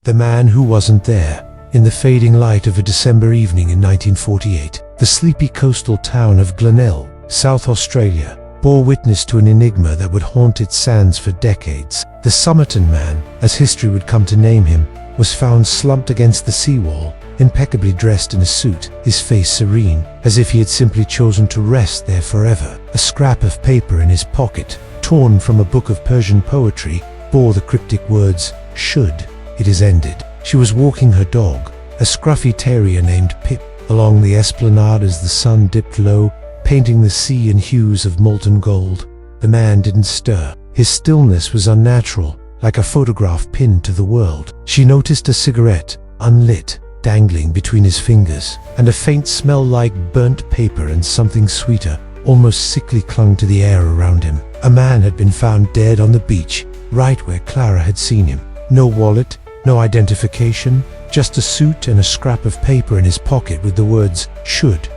The man who wasn't there. In the fading light of a December evening in 1948, the sleepy coastal town of Glenelg, South Australia, bore witness to an enigma that would haunt its sands for decades. The Somerton Man, as history would come to name him, was found slumped against the seawall, impeccably dressed in a suit, his face serene, as if he had simply chosen to rest there forever. A scrap of paper in his pocket, torn from a book of Persian poetry, bore the cryptic words, "Should. It is ended." She was walking her dog, a scruffy terrier named Pip, along the esplanade as the sun dipped low, painting the sea in hues of molten gold. The man didn't stir. His stillness was unnatural, like a photograph pinned to the world. She noticed a cigarette, unlit, dangling between his fingers, and a faint smell like burnt paper and something sweeter, almost sickly, clung to the air around him. A man had been found dead on the beach, right where Clara had seen him. No wallet, no identification, just a suit and a scrap of paper in his pocket with the words, "Should."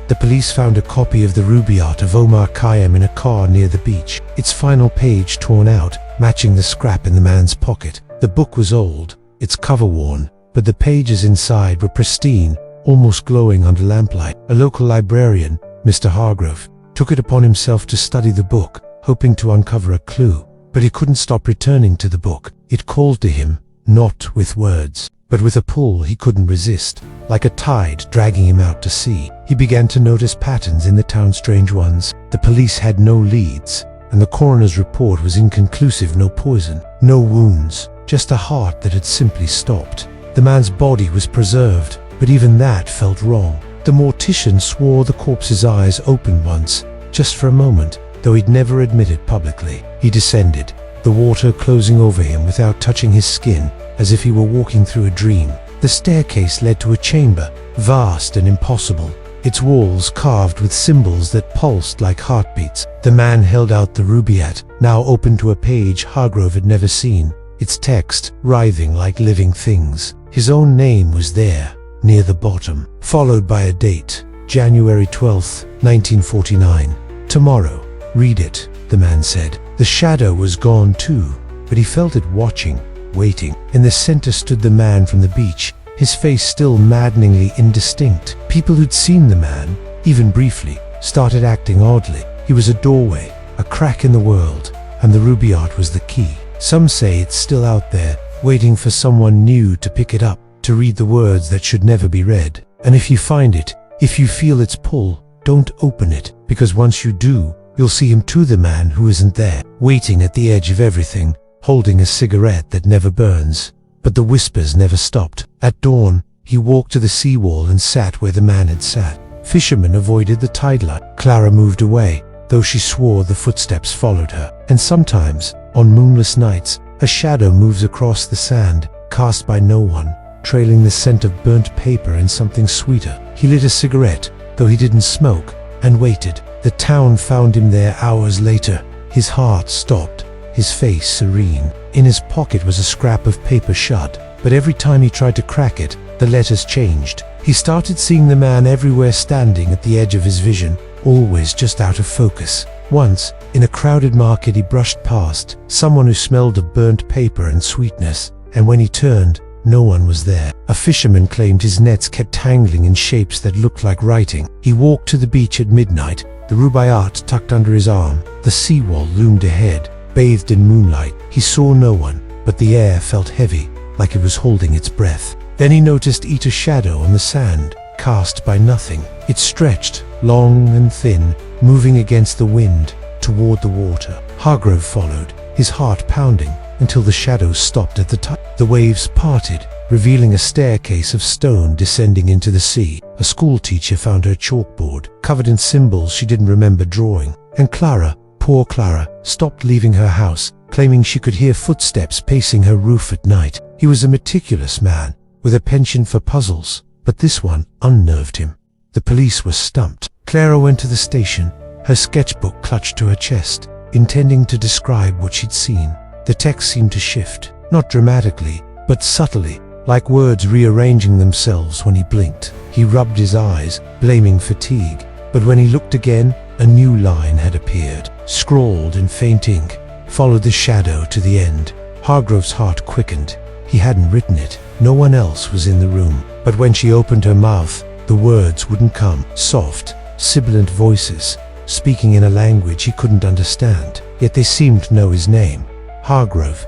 The police found a copy of the Rubaiyat of Omar Khayyam in a car near the beach, its final page torn out, matching the scrap in the man's pocket. The book was old, its cover worn, but the pages inside were pristine, almost glowing under lamplight. A local librarian, Mr. Hargrove, took it upon himself to study the book, hoping to uncover a clue. But he couldn't stop returning to the book. It called to him, not with words, but with a pull he couldn't resist, like a tide dragging him out to sea. He began to notice patterns in the town, strange ones. The police had no leads, and the coroner's report was inconclusive. No poison, no wounds, just a heart that had simply stopped. The man's body was preserved, but even that felt wrong. The mortician swore the corpse's eyes opened once, just for a moment, though he'd never admit it publicly. He descended, the water closing over him without touching his skin, as if he were walking through a dream. The staircase led to a chamber, vast and impossible, its walls carved with symbols that pulsed like heartbeats. The man held out the Rubaiyat, now open to a page Hargrove had never seen, its text writhing like living things. His own name was there, near the bottom, followed by a date, January 12th, 1949. "Tomorrow, read it," the man said. The shadow was gone too, but he felt it watching, waiting. In the center stood the man from the beach, his face still maddeningly indistinct. People who'd seen the man, even briefly, started acting oddly. He was a doorway, a crack in the world, and the Rubaiyat was the key. Some say it's still out there, waiting for someone new to pick it up, to read the words that should never be read. And if you find it, if you feel its pull, don't open it, because once you do, you'll see him too, the man who isn't there, waiting at the edge of everything, holding a cigarette that never burns. But the whispers never stopped. At dawn, he walked to the seawall and sat where the man had sat. Fishermen avoided the tide line. Clara moved away, though she swore the footsteps followed her. And sometimes, on moonless nights, a shadow moves across the sand, cast by no one, trailing the scent of burnt paper and something sweeter. He lit a cigarette, though he didn't smoke, and waited. The town found him there hours later. His heart stopped, his face serene. In his pocket was a scrap of paper shut, but every time he tried to crack it, the letters changed. He started seeing the man everywhere, standing at the edge of his vision, always just out of focus. Once, in a crowded market, he brushed past someone who smelled of burnt paper and sweetness, and when he turned, no one was there. A fisherman claimed his nets kept tangling in shapes that looked like writing. He walked to the beach at midnight, the Rubaiyat tucked under his arm. The seawall loomed ahead, bathed in moonlight. He saw no one, but the air felt heavy, like it was holding its breath. Then he noticed Ita's shadow on the sand, cast by nothing. It stretched, long and thin, moving against the wind, toward the water. Hargrove followed, his heart pounding, until the shadow stopped at the top. The waves parted, revealing a staircase of stone descending into the sea. A school teacher found her chalkboard, covered in symbols she didn't remember drawing. And Clara, poor Clara, stopped leaving her house, claiming she could hear footsteps pacing her roof at night. He was a meticulous man, with a penchant for puzzles, but this one unnerved him. The police were stumped. Clara went to the station, her sketchbook clutched to her chest, intending to describe what she'd seen. The text seemed to shift, not dramatically, but subtly, like words rearranging themselves when he blinked. He rubbed his eyes, blaming fatigue, but when he looked again, a new line had appeared, scrawled in faint ink, "Follow the shadow to the end." Hargrove's heart quickened. He hadn't written it. No one else was in the room. But when she opened her mouth, the words wouldn't come. Soft, sibilant voices, speaking in a language he couldn't understand. Yet they seemed to know his name. Hargrove, ...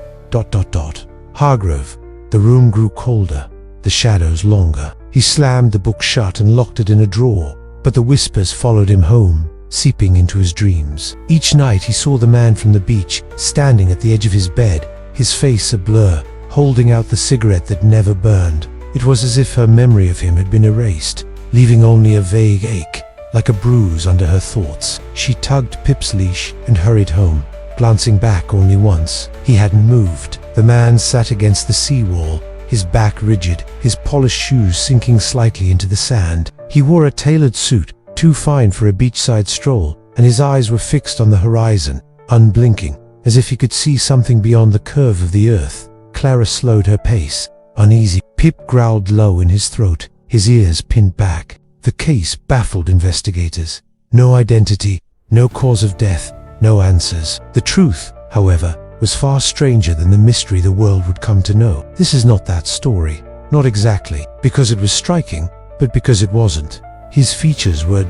Hargrove. The room grew colder, the shadows longer. He slammed the book shut and locked it in a drawer, but the whispers followed him home, seeping into his dreams. Each night he saw the man from the beach, standing at the edge of his bed, his face a blur, holding out the cigarette that never burned. It was as if her memory of him had been erased, leaving only a vague ache, like a bruise under her thoughts. She tugged Pip's leash and hurried home, glancing back only once. He hadn't moved. The man sat against the seawall, his back rigid, his polished shoes sinking slightly into the sand. He wore a tailored suit, too fine for a beachside stroll, and his eyes were fixed on the horizon, unblinking, as if he could see something beyond the curve of the earth. Clara slowed her pace, uneasy. Pip growled low in his throat, his ears pinned back. The case baffled investigators. No identity, no cause of death, no answers. The truth, however, was far stranger than the mystery the world would come to know. This is not that story. Not exactly, because it was striking, but because it wasn't. His features were ...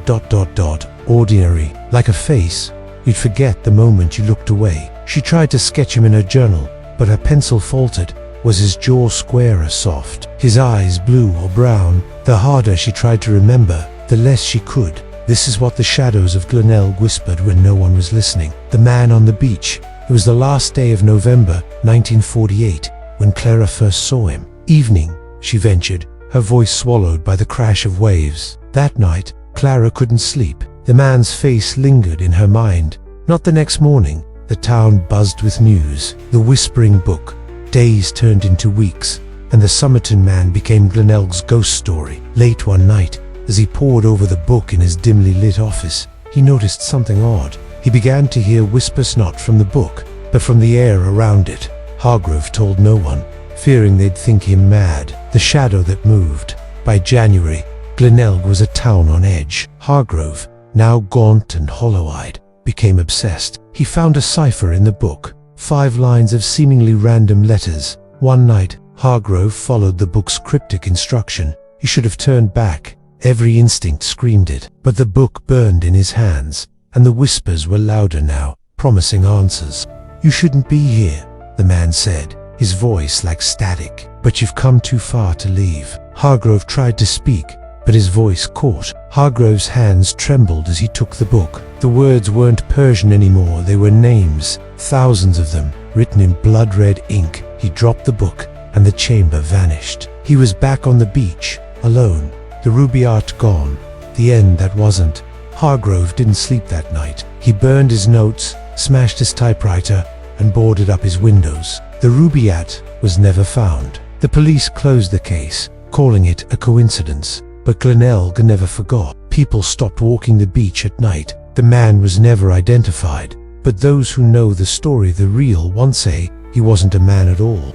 ordinary, like a face you'd forget the moment you looked away. She tried to sketch him in her journal, but her pencil faltered. Was his jaw square or soft? His eyes blue or brown? The harder she tried to remember, the less she could. This is what the shadows of Glenelg whispered when no one was listening. The man on the beach. It was the last day of November, 1948, when Clara first saw him. Evening, she ventured, her voice swallowed by the crash of waves. That night, Clara couldn't sleep. The man's face lingered in her mind. Not the next morning. The town buzzed with news. The whispering book. Days turned into weeks, and the Somerton Man became Glenelg's ghost story. Late one night, as he pored over the book in his dimly lit office, he noticed something odd. He began to hear whispers not from the book, but from the air around it. Hargrove told no one, fearing they'd think him mad. The shadow that moved. By January, Glenelg was a town on edge. Hargrove, now gaunt and hollow-eyed, became obsessed. He found a cipher in the book. 5 lines of seemingly random letters. One night, Hargrove followed the book's cryptic instruction. He should have turned back. Every instinct screamed it. But the book burned in his hands, and the whispers were louder now, promising answers. "You shouldn't be here," the man said, his voice like static. "But you've come too far to leave." Hargrove tried to speak, but his voice caught. Hargrove's hands trembled as he took the book. The words weren't Persian anymore, they were names, thousands of them, written in blood-red ink. He dropped the book, and the chamber vanished. He was back on the beach, alone, the ruby art gone, the end that wasn't. Hargrove didn't sleep that night. He burned his notes, smashed his typewriter, and boarded up his windows. The rubaiyat was never found. The police closed the case, calling it a coincidence. But Glenelg never forgot. People stopped walking the beach at night. The man was never identified. But those who know the story the real one say he wasn't a man at all.